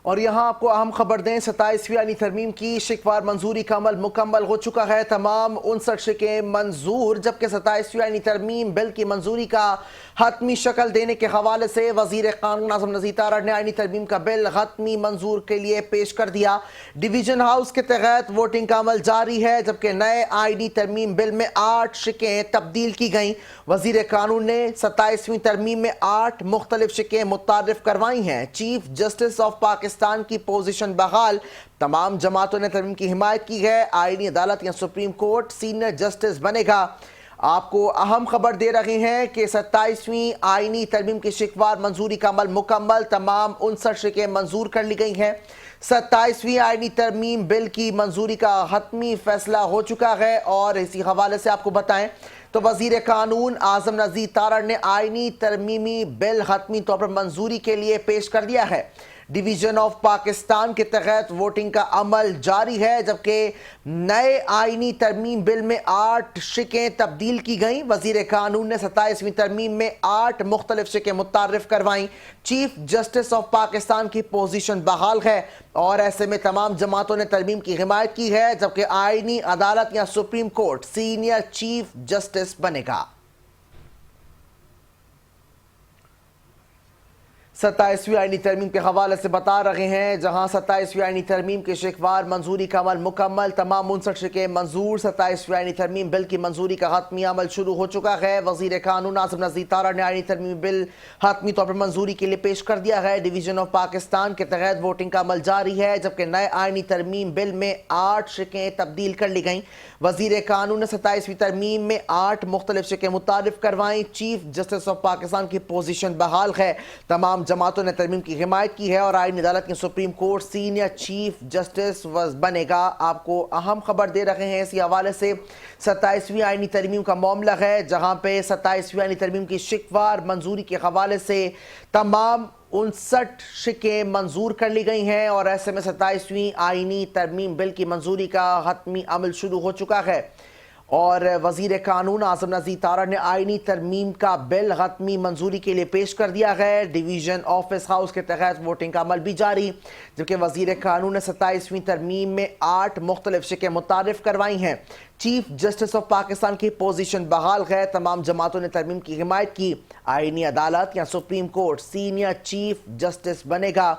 اور یہاں آپ کو اہم خبر دیں، 27ویں آئینی ترمیم کی شکوار منظوری کا عمل مکمل ہو چکا ہے۔ تمام 59 شکیں منظور، جبکہ 27ویں آئینی ترمیم بل کی منظوری کا حتمی شکل دینے کے حوالے سے وزیر قانون اعظم نذیر تارڑ نے آئینی ترمیم کا بل حتمی منظور کے لیے پیش کر دیا۔ ڈویژن ہاؤس کے تحت ووٹنگ کا عمل جاری ہے، جبکہ نئے آئینی ترمیم بل میں 8 شکیں تبدیل کی گئیں۔ وزیر قانون نے 27ویں ترمیم میں 8 مختلف شکیں متعارف کروائی ہیں۔ چیف جسٹس آف پاکستان کی پوزیشن بحال، تمام جماعتوں نے ترمیم کی حمایت کی ہے۔ آئینی عدالت یا سپریم کورٹ سینئر جسٹس بنے گا۔ آپ کو اہم خبر دے رہے ہیں کہ 27ویں آئینی ترمیم کی شکوار منظوری کا عمل مکمل، تمام 59 شکیں منظور کر لی گئی ہیں۔ 27ویں آئینی ترمیم بل کی منظوری کا حتمی فیصلہ ہو چکا ہے، اور اسی حوالے سے آپ کو بتائیں تو وزیر قانون اعظم نذیر تارڑ نے آئینی ترمیمی بل حتمی طور پر منظوری کے لیے پیش کر دیا ہے۔ ڈویژن آف پاکستان کے تحت ووٹنگ کا عمل جاری ہے، جبکہ نئے آئینی ترمیم بل میں 8 شکیں تبدیل کی گئیں۔ وزیر قانون نے 27ویں ترمیم میں 8 مختلف شکیں متعارف کروائیں۔ چیف جسٹس آف پاکستان کی پوزیشن بحال ہے، اور ایسے میں تمام جماعتوں نے ترمیم کی حمایت کی ہے، جبکہ آئینی عدالت یا supreme court senior chief justice بنے گا۔ 27ویں آئینی ترمیم کے حوالے سے بتا رہے ہیں، جہاں 27ویں آئینی ترمیم کی شکوار منظوری کا عمل مکمل، تمام 59 شکیں منظور۔ 27ویں آئینی ترمیم بل کی منظوری کا حتمی عمل شروع ہو چکا ہے۔ وزیر قانون اعظم نذیر تارڑ نے آئینی ترمیم بل حتمی طور پر منظوری کے لیے پیش کر دیا ہے۔ ڈویژن آف پاکستان کے تحت ووٹنگ کا عمل جاری ہے، جبکہ نئے آئینی ترمیم بل میں 8 شکیں تبدیل کر لی گئیں۔ وزیر قانون نے 27ویں ترمیم میں 8 مختلف شکیں متعارف کروائیں۔ چیف جسٹس آف پاکستان کی پوزیشن بحال ہے، تمام جماعتوں نے ترمیم کی حمایت کی ہے، اور آئینی عدالت کی supreme court senior chief justice بنے گا۔ آپ کو اہم خبر دے رہے ہیں اسی حوالے سے 27ویں آئینی ترمیم کا معاملہ ہے، جہاں پہ 27ویں آئینی ترمیم کی شکوار منظوری کے حوالے سے تمام 59 شکیں منظور کر لی گئی ہیں، اور ایسے میں 27ویں آئینی ترمیم بل کی منظوری کا حتمی عمل شروع ہو چکا ہے، اور وزیر قانون اعظم نذیر تارڑ نے آئینی ترمیم کا بل حتمی منظوری کے لیے پیش کر دیا ہے۔ ڈویژن آفس ہاؤس کے تحت ووٹنگ کا عمل بھی جاری، جبکہ وزیر قانون نے 27ویں ترمیم میں 8 مختلف شکیں متعارف کروائی ہیں۔ چیف جسٹس آف پاکستان کی پوزیشن بحال ہے، تمام جماعتوں نے ترمیم کی حمایت کی۔ آئینی عدالت یا supreme court senior chief justice بنے گا۔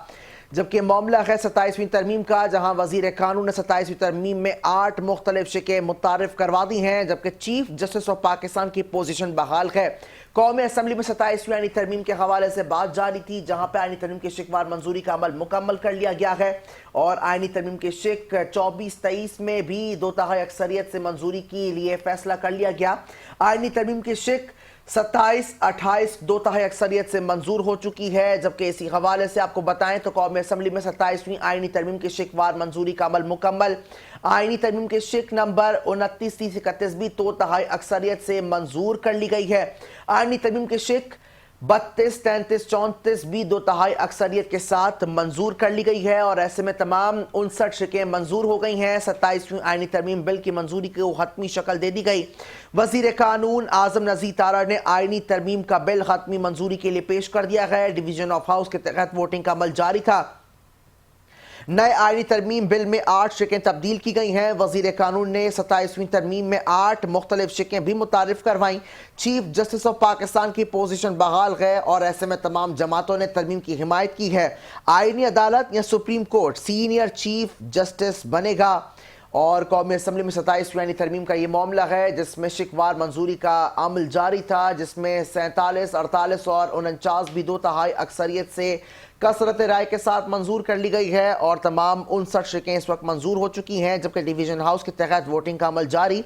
جبکہ معاملہ ہے 27ویں ترمیم کا، جہاں وزیر قانون نے 27ویں ترمیم میں 8 مختلف شکیں متعارف کروا دی ہیں، جبکہ چیف جسٹس آف پاکستان کی پوزیشن بحال ہے۔ قومی اسمبلی میں 27ویں آئینی ترمیم کے حوالے سے بات جاری تھی، جہاں پہ آئینی ترمیم کی شکوار منظوری کا عمل مکمل کر لیا گیا ہے، اور آئینی ترمیم کی شک 24-23 میں بھی 2/3 اکثریت سے منظوری کے لیے فیصلہ کر لیا گیا۔ آئینی ترمیم کی شک 27-28 2/3 اکثریت سے منظور ہو چکی ہے، جبکہ اسی حوالے سے آپ کو بتائیں تو قومی اسمبلی میں 27ویں آئینی ترمیم کی شکوار منظوری کا عمل مکمل۔ آئینی ترمیم کی شک نمبر 29-30-31 بھی 2/3 اکثریت سے منظور کر لی گئی ہے۔ آئینی ترمیم کی شک 32-33-34 بھی 2/3 اکثریت کے ساتھ منظور کر لی گئی ہے، اور ایسے میں تمام 59 شکیں منظور ہو گئی ہیں۔ 27ویں آئینی ترمیم بل کی منظوری کو حتمی شکل دے دی گئی۔ وزیر قانون اعظم نذیر تارڑ نے آئینی ترمیم کا بل حتمی منظوری کے لیے پیش کر دیا ہے۔ ڈویژن آف ہاؤس کے تحت ووٹنگ کا عمل جاری تھا۔ نئے آئینی ترمیم بل میں 8 شکیں تبدیل کی گئی ہیں۔ وزیر قانون نے 27ویں ترمیم میں 8 مختلف شکیں بھی متعارف کروائیں۔ چیف جسٹس آف پاکستان کی پوزیشن بحال ہے، اور ایسے میں تمام جماعتوں نے ترمیم کی حمایت کی ہے۔ آئینی عدالت یا supreme court senior chief justice بنے گا، اور قومی اسمبلی میں 27ویں آئینی ترمیم کا یہ معاملہ ہے، جس میں شکوار منظوری کا عمل جاری تھا، جس میں 47, 48 اور 49 بھی 2/3 اکثریت سے کثرت رائے کے ساتھ منظور کر لی گئی ہے، اور تمام 59 شکیں اس وقت منظور ہو چکی ہیں، جبکہ ڈویژن ہاؤس کے تحت ووٹنگ کا عمل جاری۔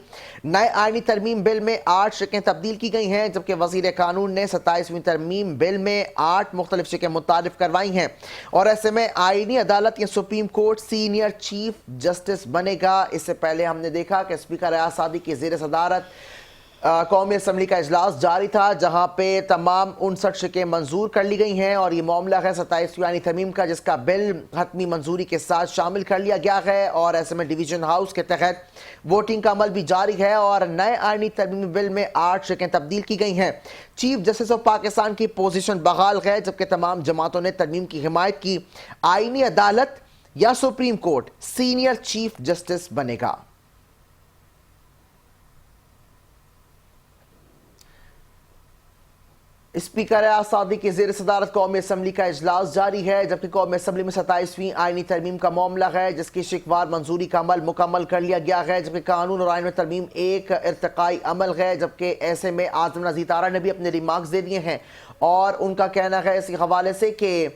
نئے آئینی ترمیم بل میں 8 شکیں تبدیل کی گئی ہیں، جبکہ وزیر قانون نے 27ویں ترمیم بل میں 8 مختلف شکیں متعارف کروائی ہیں، اور ایسے میں آئینی عدالت یا supreme court senior chief justice بنے گا۔ اس سے پہلے ہم نے دیکھا کہ اسپیکر ایاز صادق کی زیر صدارت قومی اسمبلی کا اجلاس جاری تھا جہاں پہ تمام 59 شکیں منظور کر لی گئی ہیں اور یہ معاملہ ہے 27ویں آئینی ترمیم کا جس کا بل حتمی منظوری کے ساتھ شامل کر لیا گیا ہے اور ایسے میں ڈویژن ہاؤس کے تحت ووٹنگ کا عمل بھی جاری ہے اور نئے آئینی ترمیمی بل میں 8 شکیں تبدیل کی گئی ہیں۔ چیف جسٹس آف پاکستان کی پوزیشن بحال ہے جبکہ تمام جماعتوں نے ترمیم کی حمایت کی۔ آئینی عدالت یا supreme court senior chief justice بنے گا۔ اسپیکر آزادی کی زیر صدارت قومی اسمبلی کا اجلاس جاری ہے جبکہ قومی اسمبلی میں 27ویں آئینی ترمیم کا معاملہ ہے جس کی شکوار منظوری کا عمل مکمل کر لیا گیا ہے جبکہ قانون اور آئین میں ترمیم ایک ارتقائی عمل ہے جبکہ ایسے میں اعظم نذیر تارڑ نے بھی اپنے ریمارکس دے دیے ہیں اور ان کا کہنا ہے اسی حوالے سے کہ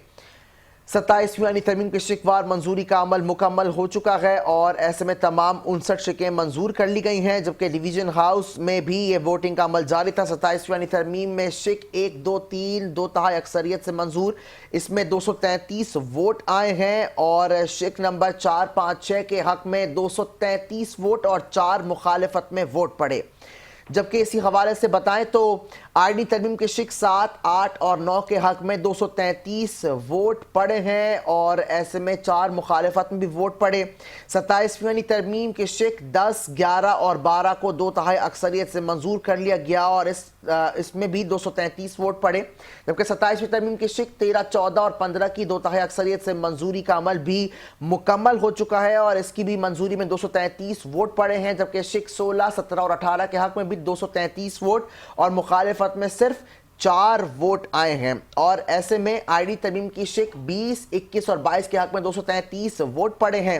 27ویں آئینی ترمیم کے شکوار منظوری کا عمل مکمل ہو چکا ہے اور ایسے میں تمام 59 شکیں منظور کر لی گئی ہیں جبکہ ڈویژن ہاؤس میں بھی یہ ووٹنگ کا عمل جاری تھا۔ 27ویں آئینی ترمیم میں شک 1 2 3 2 تہائی اکثریت سے منظور، اس میں 233 ووٹ آئے ہیں اور شک نمبر 4 5 6 کے حق میں 233 ووٹ اور 4 مخالفت میں ووٹ پڑے۔ جبکہ اسی حوالے سے بتائیں تو آئینی ترمیم کے شک 7 8 اور 9 کے حق میں 233 ووٹ پڑے ہیں اور ایسے میں 4 مخالفت میں بھی ووٹ پڑے۔ 27ویں آئینی ترمیم کے شک 10 11 اور 12 کو 2 تہائی اکثریت سے منظور کر لیا گیا اور اس میں بھی 233 ووٹ پڑے جبکہ 27ویں ترمیم کے شک 13 14 اور 15 کی 2 تہائی اکثریت سے منظوری کا عمل بھی مکمل ہو چکا ہے اور اس کی بھی منظوری میں 233 ووٹ پڑے ہیں جبکہ شک 16 17 اور 18 کے حق میں بھی 233 ووٹ اور مخالفت میں صرف 4 ووٹ آئے ہیں اور ایسے میں آئینی ترمیم کی شک 20 21 اور 22 کے حق میں 233 ووٹ پڑے ہیں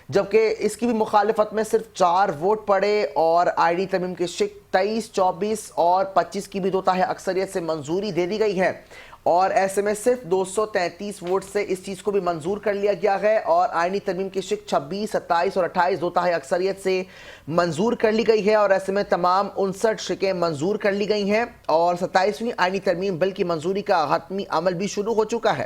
جبکہ اس کی بھی مخالفت میں صرف 4 ووٹ پڑے اور آئینی ترمیم کے شک 23 24 اور 25 کی بھی 2 تہائی اکثریت سے منظوری دے دی گئی ہے اور ایسے میں صرف 233 ووٹ سے اس چیز کو بھی منظور کر لیا گیا ہے اور آئینی ترمیم کی شک 26 27 اور 28 2 تہائی اکثریت سے منظور کر لی گئی ہے اور ایسے میں تمام 59 شکیں منظور کر لی گئی ہیں اور 27ویں آئینی ترمیم بل کی منظوری کا حتمی عمل بھی شروع ہو چکا ہے۔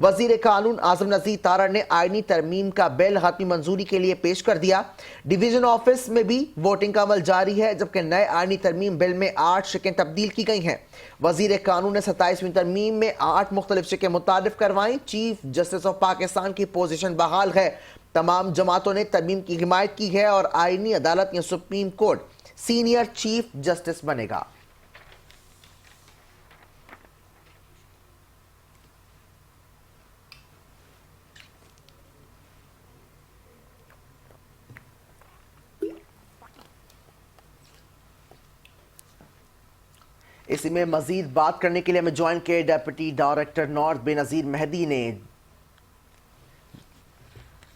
وزیر قانون اعظم نذیر تارڑ نے آئینی ترمیم کا بل حتمی منظوری کے لیے پیش کر دیا۔ ڈویژن آفس میں بھی ووٹنگ کا عمل جاری ہے جبکہ نئے آئینی ترمیم بل میں 8 شکیں تبدیل کی گئی ہیں۔ وزیر قانون نے 27ویں ترمیم میں 8 مختلف شکیں متعارف کروائیں۔ چیف جسٹس آف پاکستان کی پوزیشن بحال ہے، تمام جماعتوں نے ترمیم کی حمایت کی ہے اور آئینی عدالت یا supreme court senior chief justice بنے گا۔ اسی میں مزید بات کرنے کے لیے ہمیں جوائن کے ڈیپٹی ڈائریکٹر نارتھ بے نظیر مہدی نے۔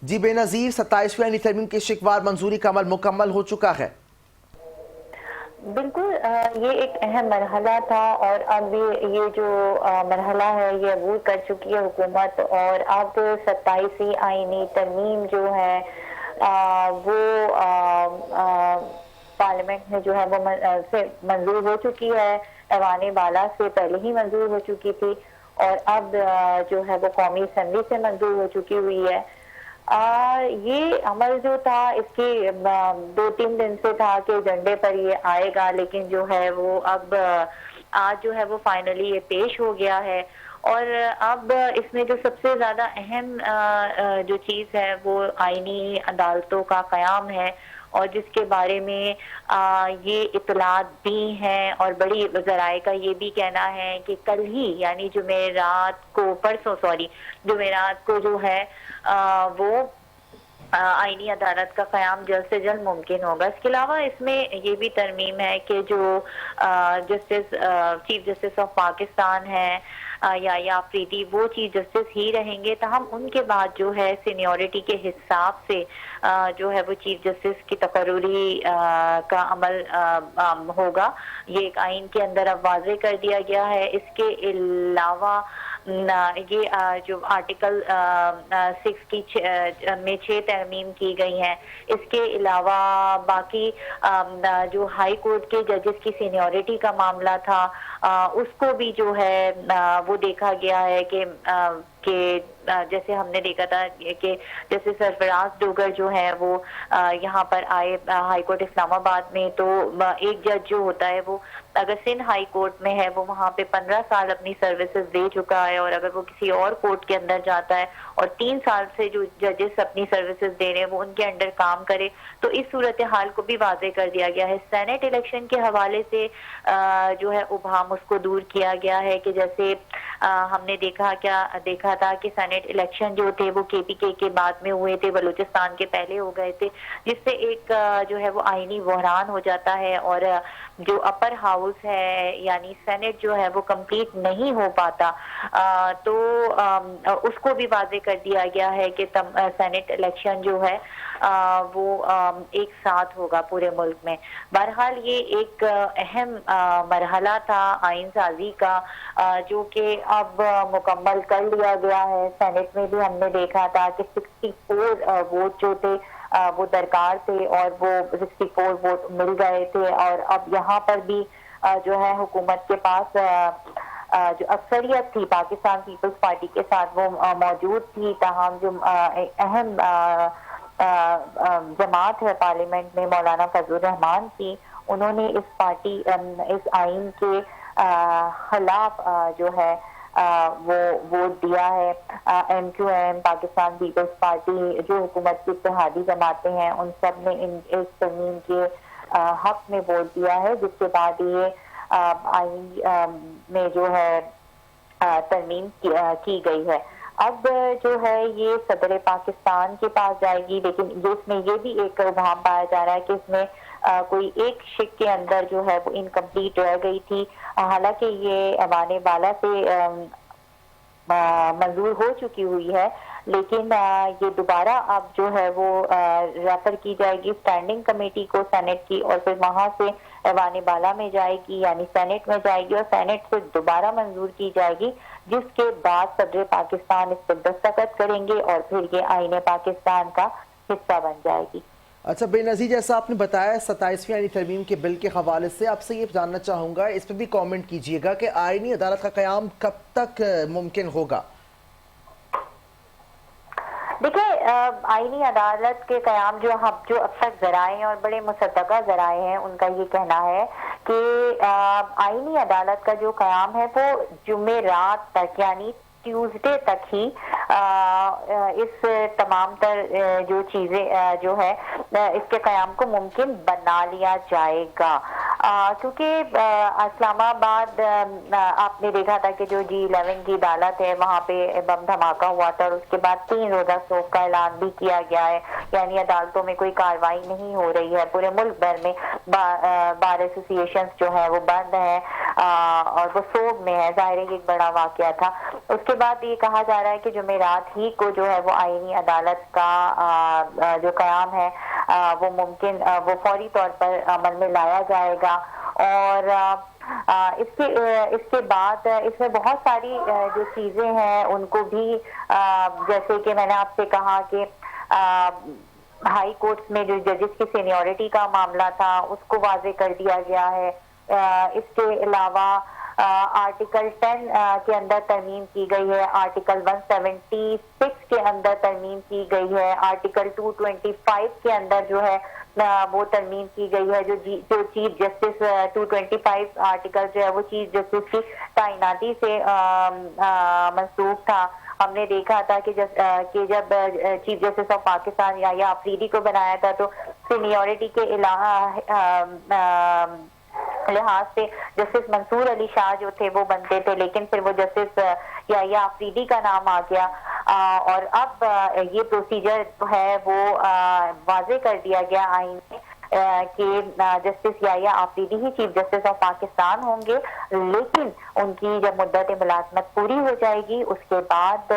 جی بے نظیر، 27ویں آئینی ترمیم کی شکوار منظوری کا عمل مکمل ہو چکا ہے۔ بالکل، یہ ایک اہم مرحلہ تھا اور اب یہ جو مرحلہ ہے یہ عبور کر چکی ہے حکومت اور اب 27ویں آئینی ترمیم جو ہے وہ پارلیمنٹ میں جو ہے وہ منظور ہو چکی ہے، ایوان بالا سے پہلے ہی منظور ہو چکی تھی اور اب جو ہے وہ قومی اسمبلی سے منظور ہو چکی ہوئی ہے۔ یہ عمل جو تھا اس کی 2-3 دن سے تھا کہ ایجنڈے پر یہ آئے گا، لیکن جو ہے وہ اب آج جو ہے وہ فائنلی یہ پیش ہو گیا ہے اور اب اس میں جو سب سے زیادہ اہم جو چیز ہے وہ آئینی عدالتوں کا قیام ہے اور جس کے بارے میں یہ اطلاعات دی ہیں اور بڑی ذرائع کا یہ بھی کہنا ہے کہ کل ہی یعنی جمعرات کو جو ہے وہ آئینی عدالت کا قیام جلد سے جلد ممکن ہوگا۔ اس کے علاوہ اس میں یہ بھی ترمیم ہے کہ جو چیف جسٹس آف پاکستان ہے یا آفریدی وہ چیف جسٹس ہی رہیں گے، تاہم ان کے بعد جو ہے سینیورٹی کے حساب سے جو ہے وہ چیف جسٹس کی تقرری کا عمل ہوگا۔ یہ ایک آئین کے اندر اب واضح کر دیا گیا ہے۔ اس کے علاوہ یہ جو آرٹیکل 6 میں 6 ترمیم کی گئی ہیں، اس کے علاوہ باقی جو ہائی کورٹ کے ججز کی سینیورٹی کا معاملہ تھا اس کو بھی جو ہے وہ دیکھا گیا ہے کہ جیسے ہم نے دیکھا تھا کہ جیسے سرفراز ڈوگر جو ہے وہ یہاں پر آئے ہائی کورٹ اسلام آباد میں، تو ایک جج جو ہوتا ہے وہ اگر سندھ ہائی کورٹ میں ہے وہ وہاں پہ 15 سال اپنی سروسز دے چکا ہے، اور اگر وہ کسی اور کورٹ کے اندر جاتا ہے اور 3 سال سے جو ججز اپنی سروسز دے رہے ہیں وہ ان کے انڈر کام کرے، تو اس صورتحال کو بھی واضح کر دیا گیا ہے۔ سینٹ الیکشن کے حوالے سے جو ہے ابہام اس کو دور کیا گیا ہے کہ جیسے ہم نے دیکھا تھا کہ سینٹ الیکشن جو تھے وہ کے پی کے بعد میں ہوئے تھے، بلوچستان کے پہلے ہو گئے تھے، جس سے ایک جو ہے وہ آئینی بحران ہو جاتا ہے، اور جو اپر ہاؤس ہے یعنی سینٹ جو ہے وہ کمپلیٹ نہیں ہو پاتا، تو اس کو بھی واضح کر دیا گیا ہے کہ سینٹ الیکشن جو ہے وہ ایک ساتھ ہوگا پورے ملک میں۔ بہرحال یہ ایک اہم مرحلہ تھا آئین سازی کا جو کہ اب مکمل کر لیا گیا ہے۔ سینٹ میں بھی ہم نے دیکھا تھا کہ 64 ووٹ جو تھے وہ درکار تھے اور وہ 64 ووٹ مل گئے تھے، اور اب یہاں پر بھی جو ہے حکومت کے پاس جو اکثریت تھی پاکستان پیپلز پارٹی کے ساتھ وہ موجود تھی، تاہم جو اہم جماعت ہے پارلیمنٹ میں مولانا فضل الرحمان کی، انہوں نے اس آئین کے خلاف جو ہے وہ ووٹ دیا ہے۔ M Q M, Pakistan Peoples Party, جو حکومت کی اتحادی جماعتیں ہیں، ان سب نے اس ترمیم کے حق میں ووٹ دیا ہے، جس کے بعد یہ آئین میں جو ہے ترمیم کی گئی ہے۔ اب جو ہے یہ صدر پاکستان کے پاس جائے گی، لیکن اس میں یہ بھی ایک ابہام پایا جا رہا ہے کہ اس میں کوئی ایک شق کے اندر جو ہے وہ انکمپلیٹ رہ گئی تھی، حالانکہ یہ ایوان بالا سے منظور ہو چکی ہوئی ہے، لیکن یہ دوبارہ اب جو ہے وہ ریفر کی جائے گی اسٹینڈنگ کمیٹی کو سینٹ کی، اور پھر وہاں سے ایوان بالا میں جائے گی یعنی سینٹ میں جائے گی، اور سینٹ سے دوبارہ منظور کی جائے گی، جس کے بعد صدر پاکستان اس پر دستخط کریں گے اور پھر یہ آئین پاکستان کا حصہ بن جائے گی۔ اچھا بے نظیر، جیسا آپ نے بتایا 27ویں آئینی ترمیم کے بل کے حوالے سے آپ سے یہ جاننا چاہوں گا، اس پہ بھی کامنٹ کیجئے گا کہ آئینی عدالت کا قیام کب تک ممکن ہوگا؟ دیکھیں، آئینی عدالت کے قیام جو اب تک ذرائع ہیں اور بڑے مصدقہ ذرائع ہیں، ان کا یہ کہنا ہے کہ آئینی عدالت کا جو قیام ہے وہ جمعرات تک یعنی ٹیوزڈے تک ہی اس تمام تر جو چیزیں جو ہے اس کے قیام کو ممکن بنا لیا جائے گا، کیونکہ اسلام آباد آپ نے دیکھا تھا کہ جو G11 کی عدالت ہے وہاں پہ بم دھماکہ ہوا تھا، اور اس کے بعد 3 روزہ سوگ کا اعلان بھی کیا گیا ہے، یعنی عدالتوں میں کوئی کارروائی نہیں ہو رہی ہے، پورے ملک بھر میں بار ایسوسیشنز جو ہیں وہ بند ہیں اور وہ سوگ میں ہے، ظاہر ہے ایک بڑا واقعہ تھا۔ اس کے بعد یہ کہا جا رہا ہے کہ جمعرات ہی کو جو ہے وہ آئینی عدالت کا جو قیام ہے وہ ممکن وہ فوری طور پر عمل میں لایا جائے گا، اور اس کے بعد اس میں بہت ساری جو چیزیں ہیں ان کو بھی جیسے کہ میں نے آپ سے کہا کہ ہائی کورٹس میں جو ججز کی سینیورٹی کا معاملہ تھا اس کو واضح کر دیا گیا ہے۔ اس کے علاوہ آرٹیکل 10 کے اندر ترمیم کی گئی ہے، آرٹیکل 176 کے اندر ترمیم کی گئی ہے، آرٹیکل 225 کے اندر جو ہے وہ ترمیم کی گئی ہے، جو چیف جسٹس 225 آرٹیکل جو ہے وہ چیف جسٹس کی تعیناتی سے منسوخ تھا۔ ہم نے دیکھا تھا کہ جب چیف جسٹس آف پاکستان یا آفریدی کو بنایا تھا تو سینیورٹی کے لحاظ سے جسٹس منصور علی شاہ جو تھے وہ بنتے تھے، لیکن پھر وہ جسٹس یا آفریدی کا نام آ گیا، اور اب یہ پروسیجر ہے وہ واضح کر دیا گیا آئین میں کہ جسٹس یا آفریدی ہی چیف جسٹس آف پاکستان ہوں گے، لیکن ان کی جب مدت ملازمت پوری ہو جائے گی اس کے بعد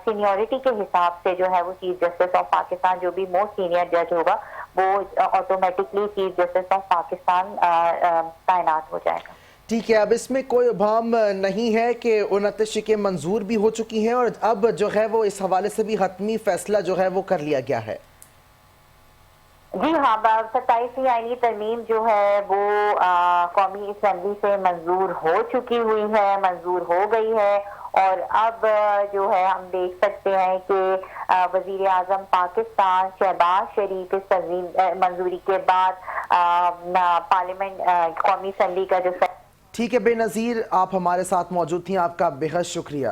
سینیورٹی کے حساب سے جو ہے وہ چیف جسٹس آف پاکستان جو بھی موسٹ سینئر جج ہوگا وہ automatically chief justice of Pakistan تعینات ہو جائے گا۔ ٹھیک ہے، اب اس میں کوئی ابہام نہیں ہے کہ 29 شقیں منظور بھی ہو چکی ہیں اور اب جو ہے وہ اس حوالے سے بھی حتمی فیصلہ جو ہے وہ کر لیا گیا ہے؟ جی ہاں، 27ویں آئینی ترمیم جو ہے وہ قومی اسمبلی سے منظور ہو چکی ہوئی ہے، منظور ہو گئی ہے، اور اب جو ہے ہم دیکھ سکتے ہیں کہ وزیر اعظم پاکستان شہباز شریف اس منظوری کے بعد پارلیمنٹ قومی اسمبلی کا جو ٹھیک ہے بے نظیر، آپ ہمارے ساتھ موجود تھیں، آپ کا بے حد شکریہ.